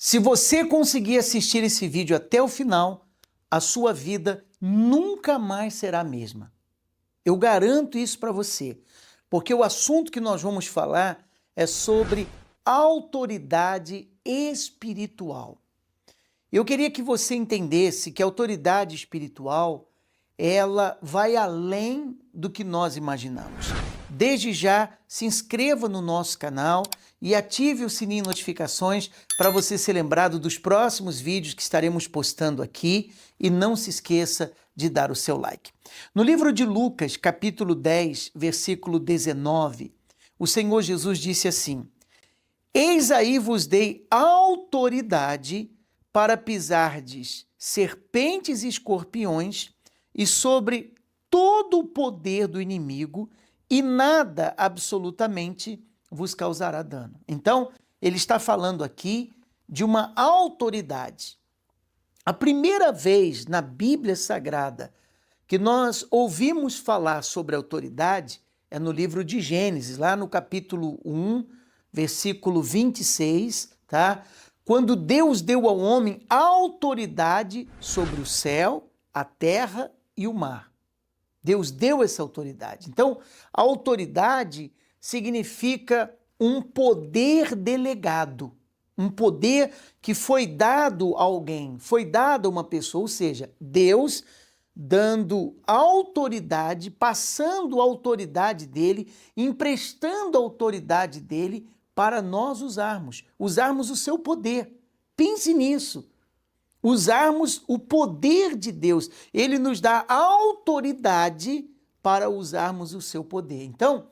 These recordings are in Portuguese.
Se você conseguir assistir esse vídeo até o final, a sua vida nunca mais será a mesma. Eu garanto isso para você, porque o assunto que nós vamos falar é sobre autoridade espiritual. Eu queria que você entendesse que a autoridade espiritual, ela vai além do que nós imaginamos. Desde já, se inscreva no nosso canal e ative o sininho de notificações para você ser lembrado dos próximos vídeos que estaremos postando aqui e não se esqueça de dar o seu like. No livro de Lucas, capítulo 10, versículo 19, o Senhor Jesus disse assim: Eis aí vos dei autoridade para pisardes serpentes e escorpiões e sobre todo o poder do inimigo, e nada absolutamente vos causará dano. Então, ele está falando aqui de uma autoridade. A primeira vez na Bíblia Sagrada que nós ouvimos falar sobre autoridade é no livro de Gênesis, lá no capítulo 1, versículo 26, tá? Quando Deus deu ao homem autoridade sobre o céu, a terra e o mar. Deus deu essa autoridade. Então, a autoridade significa um poder delegado, um poder que foi dado a alguém, foi dado a uma pessoa, ou seja, Deus dando autoridade, passando a autoridade dele, emprestando a autoridade dele para nós usarmos o seu poder. Pense nisso. Usarmos o poder de Deus. Ele nos dá autoridade para usarmos o seu poder. Então,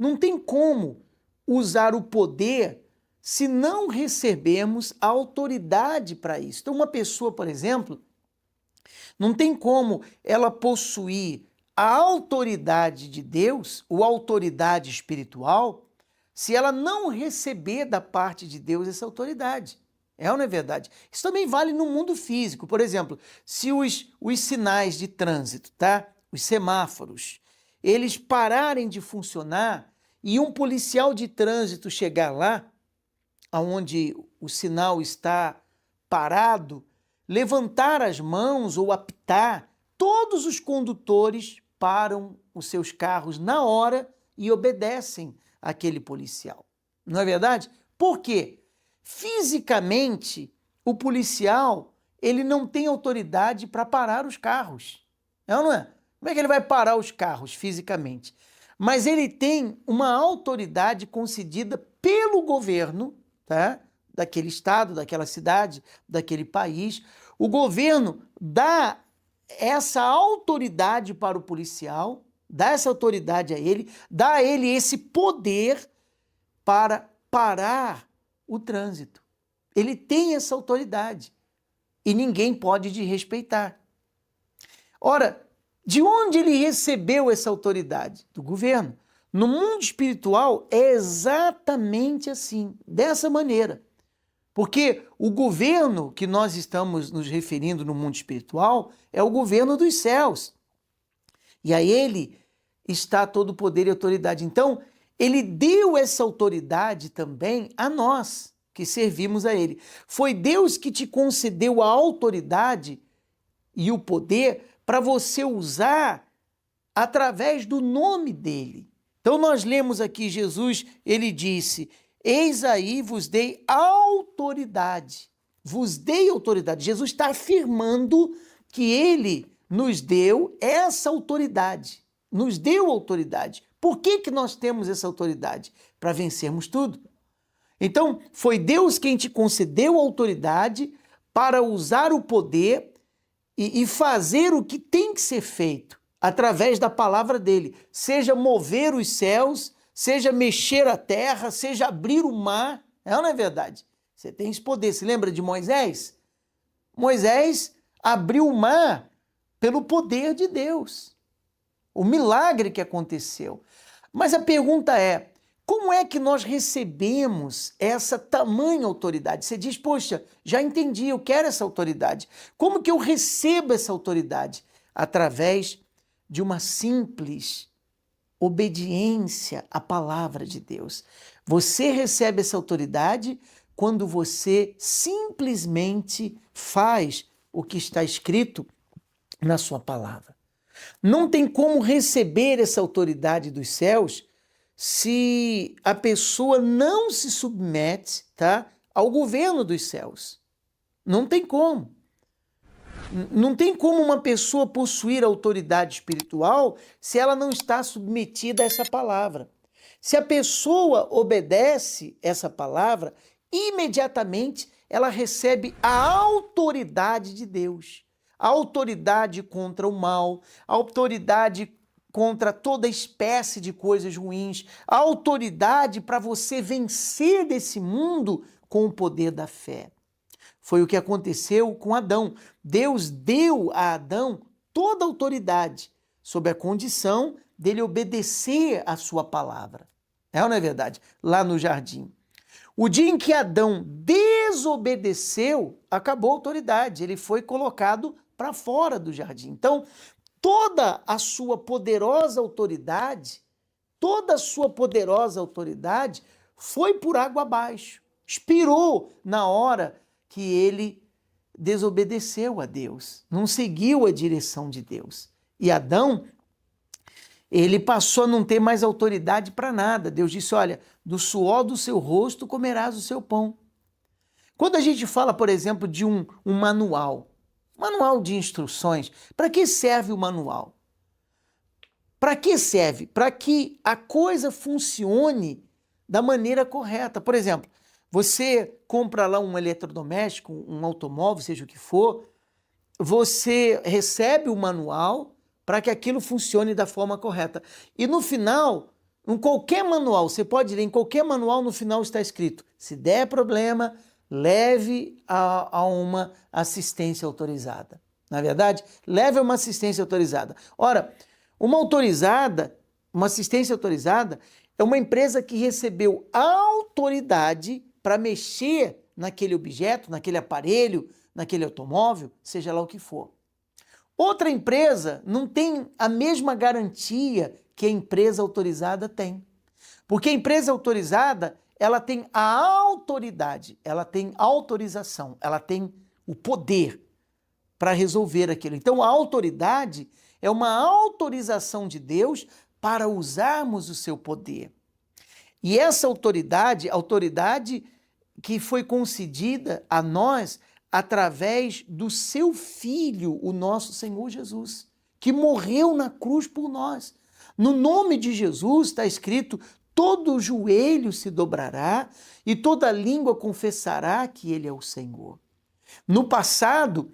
não tem como usar o poder se não recebermos a autoridade para isso. Então, uma pessoa, por exemplo, não tem como ela possuir a autoridade de Deus, ou autoridade espiritual, se ela não receber da parte de Deus essa autoridade. É ou não é verdade? Isso também vale no mundo físico. Por exemplo, se os sinais de trânsito, tá? Os semáforos, eles pararem de funcionar e um policial de trânsito chegar lá, onde o sinal está parado, levantar as mãos ou apitar, todos os condutores param os seus carros na hora e obedecem àquele policial. Não é verdade? Por quê? Fisicamente, o policial, ele não tem autoridade para parar os carros. É ou não é? Como é que ele vai parar os carros fisicamente? Mas ele tem uma autoridade concedida pelo governo, tá? Daquele estado, daquela cidade, daquele país. O governo dá essa autoridade para o policial, dá essa autoridade a ele, dá a ele esse poder para parar o trânsito. Ele tem essa autoridade e ninguém pode desrespeitar. Ora, de onde ele recebeu essa autoridade? Do governo. No mundo espiritual é exatamente assim, dessa maneira. Porque o governo que nós estamos nos referindo no mundo espiritual é o governo dos céus. E a ele está todo o poder e autoridade. Então, ele deu essa autoridade também a nós, que servimos a ele. Foi Deus que te concedeu a autoridade e o poder para você usar através do nome dele. Então nós lemos aqui Jesus, ele disse: Eis aí vos dei autoridade. Vos dei autoridade. Jesus está afirmando que ele nos deu essa autoridade. Nos deu autoridade. Por que nós temos essa autoridade? Para vencermos tudo. Então, foi Deus quem te concedeu a autoridade para usar o poder e fazer o que tem que ser feito através da palavra dele. Seja mover os céus, seja mexer a terra, seja abrir o mar. É ou não é verdade? Você tem esse poder. Se lembra de Moisés? Moisés abriu o mar pelo poder de Deus. O milagre que aconteceu. Mas a pergunta é, como é que nós recebemos essa tamanha autoridade? Você diz, poxa, já entendi, eu quero essa autoridade. Como que eu recebo essa autoridade? Através de uma simples obediência à palavra de Deus. Você recebe essa autoridade quando você simplesmente faz o que está escrito na sua palavra. Não tem como receber essa autoridade dos céus se a pessoa não se submete, tá, ao governo dos céus. Não tem como. Não tem como uma pessoa possuir autoridade espiritual se ela não está submetida a essa palavra. Se a pessoa obedece essa palavra, imediatamente ela recebe a autoridade de Deus. A autoridade contra o mal, a autoridade contra toda espécie de coisas ruins, a autoridade para você vencer desse mundo com o poder da fé. Foi o que aconteceu com Adão. Deus deu a Adão toda a autoridade, sob a condição dele obedecer a sua palavra. É ou não é verdade? Lá no jardim. O dia em que Adão desobedeceu, acabou a autoridade. Ele foi colocado para fora do jardim. Então, toda a sua poderosa autoridade, foi por água abaixo. Expirou na hora que ele desobedeceu a Deus, não seguiu a direção de Deus. E Adão, ele passou a não ter mais autoridade para nada. Deus disse, olha, do suor do seu rosto comerás o seu pão. Quando a gente fala, por exemplo, de um manual de instruções, para que serve o manual? Para que serve? Para que a coisa funcione da maneira correta. Por exemplo, você compra lá um eletrodoméstico, um automóvel, seja o que for, você recebe o manual para que aquilo funcione da forma correta. E no final, em qualquer manual, você pode ler, em qualquer manual no final está escrito, se der problema, leve a uma assistência autorizada. Na verdade, leve a uma assistência autorizada. Ora, uma assistência autorizada é uma empresa que recebeu autoridade para mexer naquele objeto, naquele aparelho, naquele automóvel, seja lá o que for. Outra empresa não tem a mesma garantia que a empresa autorizada tem. Porque a empresa autorizada, ela tem a autoridade, ela tem autorização, ela tem o poder para resolver aquilo. Então, a autoridade é uma autorização de Deus para usarmos o seu poder. E essa autoridade que foi concedida a nós através do seu Filho, o nosso Senhor Jesus, que morreu na cruz por nós. No nome de Jesus está escrito, todo joelho se dobrará e toda língua confessará que Ele é o Senhor. No passado,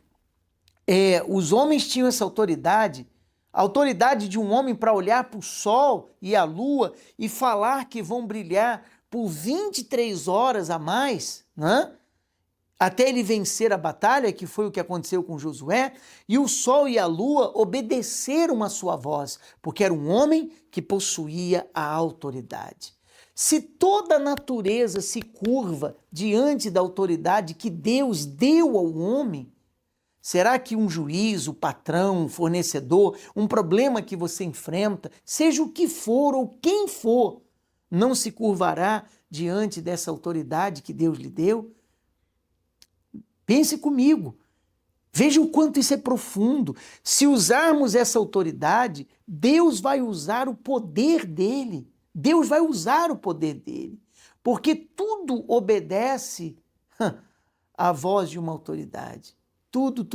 os homens tinham essa autoridade, a autoridade de um homem para olhar para o sol e a lua e falar que vão brilhar por 23 horas a mais, né? Até ele vencer a batalha, que foi o que aconteceu com Josué, e o sol e a lua obedeceram a sua voz, porque era um homem que possuía a autoridade. Se toda a natureza se curva diante da autoridade que Deus deu ao homem, será que um juiz, o patrão, um fornecedor, um problema que você enfrenta, seja o que for ou quem for, não se curvará diante dessa autoridade que Deus lhe deu? Pense comigo, veja o quanto isso é profundo. Se usarmos essa autoridade, Deus vai usar o poder dele. Deus vai usar o poder dele, porque tudo obedece à voz de uma autoridade. Tudo.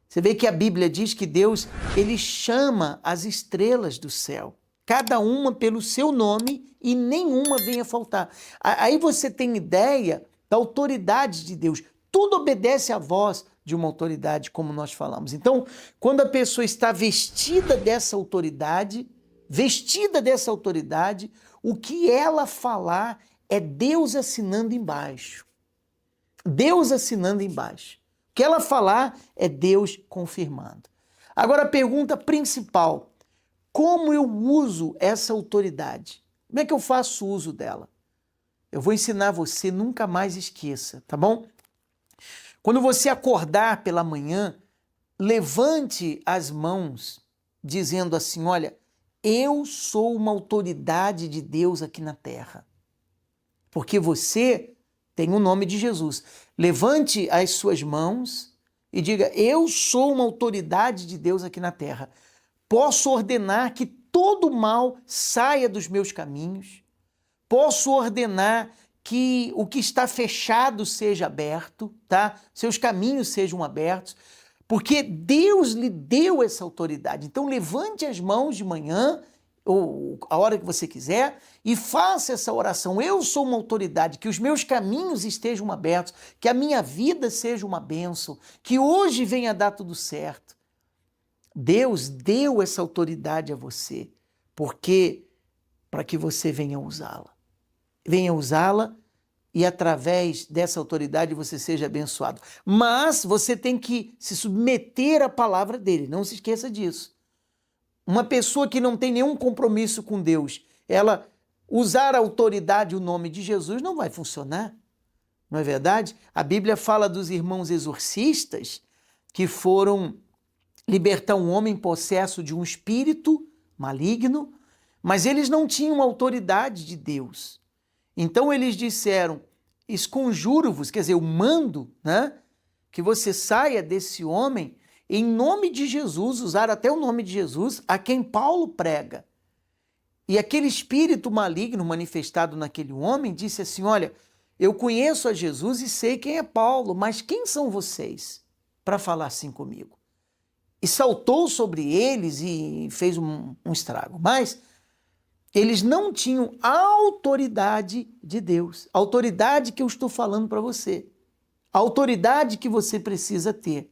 Você vê que a Bíblia diz que Deus, ele chama as estrelas do céu, cada uma pelo seu nome e nenhuma venha a faltar. Aí você tem ideia da autoridade de Deus. Tudo obedece à voz de uma autoridade, como nós falamos. Então, quando a pessoa está vestida dessa autoridade, o que ela falar é Deus assinando embaixo. Deus assinando embaixo. O que ela falar é Deus confirmando. Agora, a pergunta principal: como eu uso essa autoridade? Como é que eu faço uso dela? Eu vou ensinar você, nunca mais esqueça, tá bom? Quando você acordar pela manhã, levante as mãos dizendo assim, olha, eu sou uma autoridade de Deus aqui na terra. Porque você tem o nome de Jesus. Levante as suas mãos e diga: eu sou uma autoridade de Deus aqui na terra. Posso ordenar que todo mal saia dos meus caminhos. Posso ordenar que o que está fechado seja aberto, tá? Seus caminhos sejam abertos, porque Deus lhe deu essa autoridade. Então levante as mãos de manhã, ou a hora que você quiser, e faça essa oração. Eu sou uma autoridade, que os meus caminhos estejam abertos, que a minha vida seja uma bênção, que hoje venha dar tudo certo. Deus deu essa autoridade a você, porque para que você venha usá-la. Venha usá-la e através dessa autoridade você seja abençoado. Mas você tem que se submeter à palavra dele, não se esqueça disso. Uma pessoa que não tem nenhum compromisso com Deus, ela usar a autoridade e o nome de Jesus não vai funcionar, não é verdade? A Bíblia fala dos irmãos exorcistas que foram libertar um homem possesso de um espírito maligno, mas eles não tinham autoridade de Deus. Então eles disseram: esconjuro-vos, quer dizer, eu mando, né, que você saia desse homem em nome de Jesus, usaram até o nome de Jesus, a quem Paulo prega. E aquele espírito maligno manifestado naquele homem disse assim: olha, eu conheço a Jesus e sei quem é Paulo, mas quem são vocês para falar assim comigo? E saltou sobre eles e fez um estrago. Mas eles não tinham a autoridade de Deus, a autoridade que eu estou falando para você, a autoridade que você precisa ter.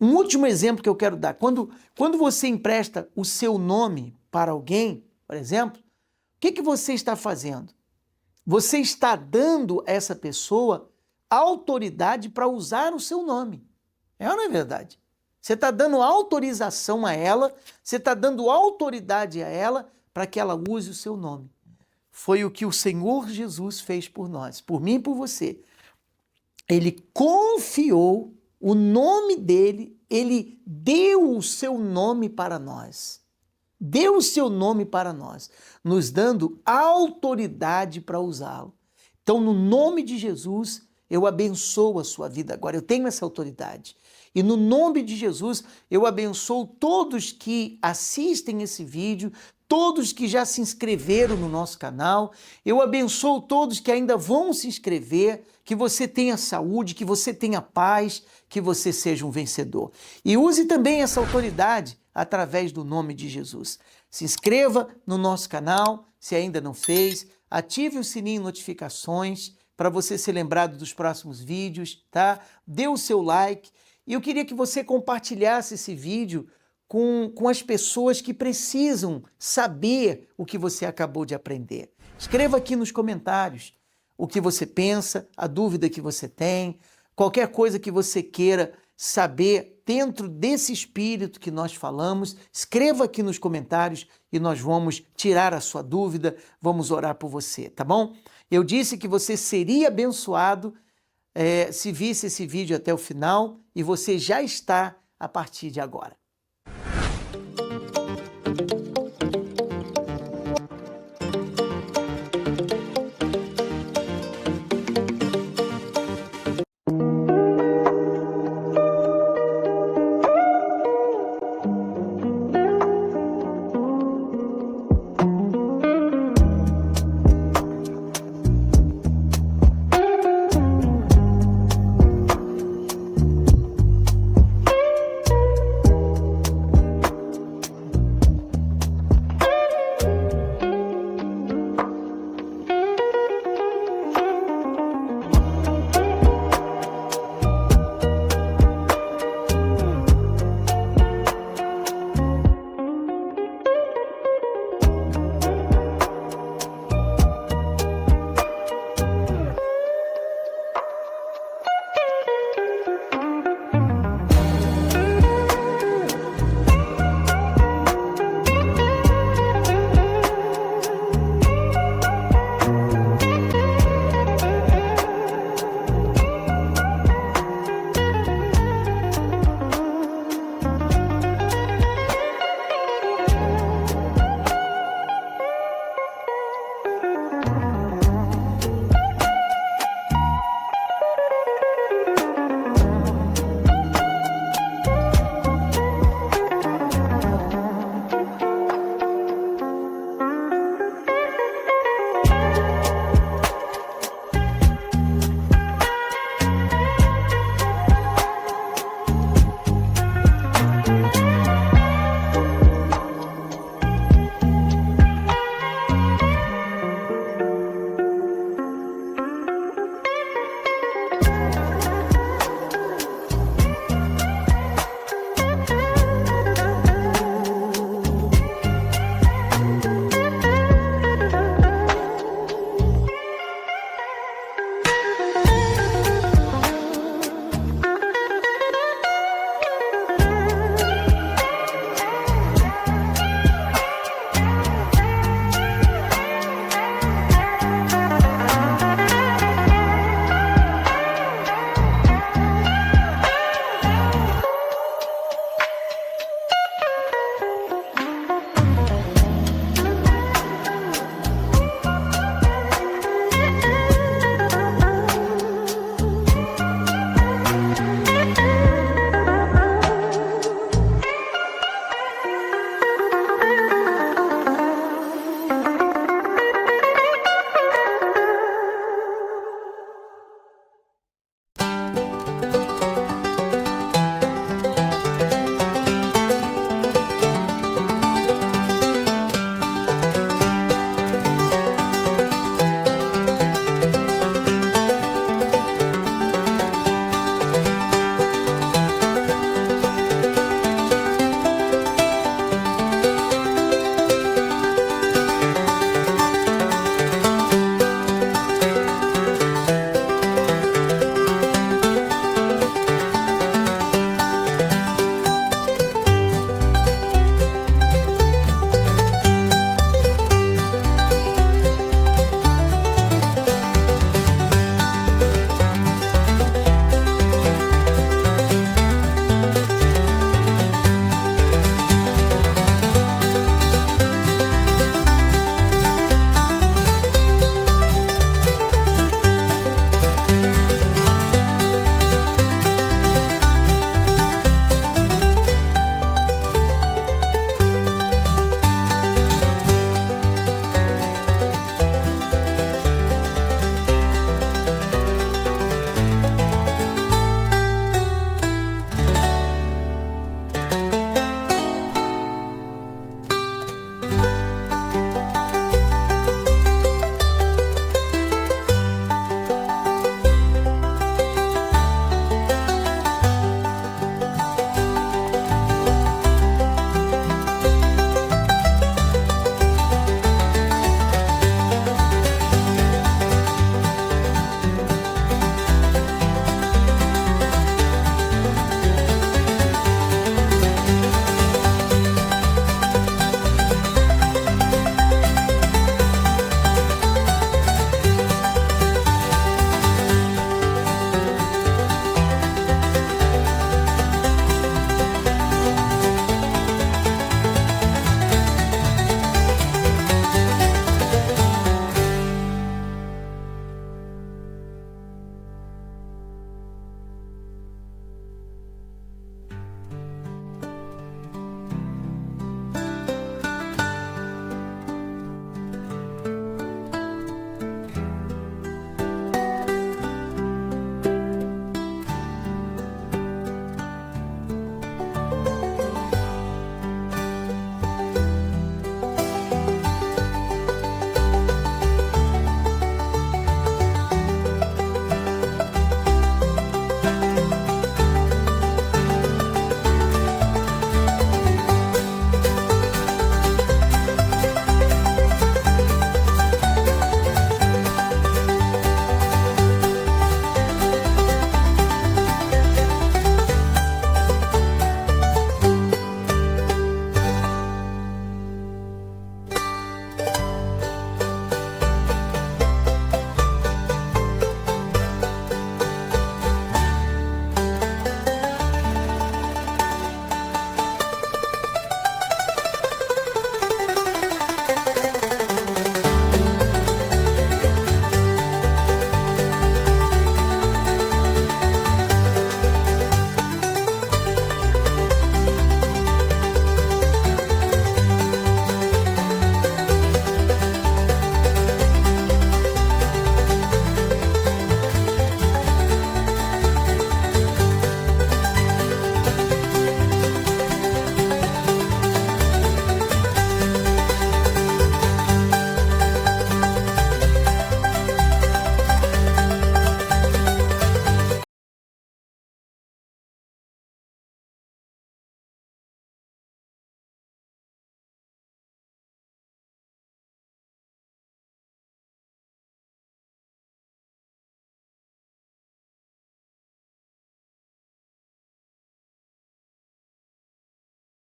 Um último exemplo que eu quero dar: quando você empresta o seu nome para alguém, por exemplo, o que você está fazendo? Você está dando a essa pessoa autoridade para usar o seu nome. É ou não é verdade? Você está dando autorização a ela, você está dando autoridade a ela para que ela use o seu nome. Foi o que o Senhor Jesus fez por nós, por mim e por você. Ele confiou o nome dele, ele deu o seu nome para nós. Deu o seu nome para nós, nos dando autoridade para usá-lo. Então, no nome de Jesus, eu abençoo a sua vida agora. Eu tenho essa autoridade. E no nome de Jesus, eu abençoo todos que assistem esse vídeo, todos que já se inscreveram no nosso canal. Eu abençoo todos que ainda vão se inscrever, que você tenha saúde, que você tenha paz, que você seja um vencedor. E use também essa autoridade através do nome de Jesus. Se inscreva no nosso canal, se ainda não fez, ative o sininho de notificações para você ser lembrado dos próximos vídeos, tá? Dê o seu like. E eu queria que você compartilhasse esse vídeo com as pessoas que precisam saber o que você acabou de aprender. Escreva aqui nos comentários o que você pensa, a dúvida que você tem, qualquer coisa que você queira saber dentro desse espírito que nós falamos. Escreva aqui nos comentários e nós vamos tirar a sua dúvida, vamos orar por você, tá bom? Eu disse que você seria abençoado se visse esse vídeo até o final, e você já está a partir de agora.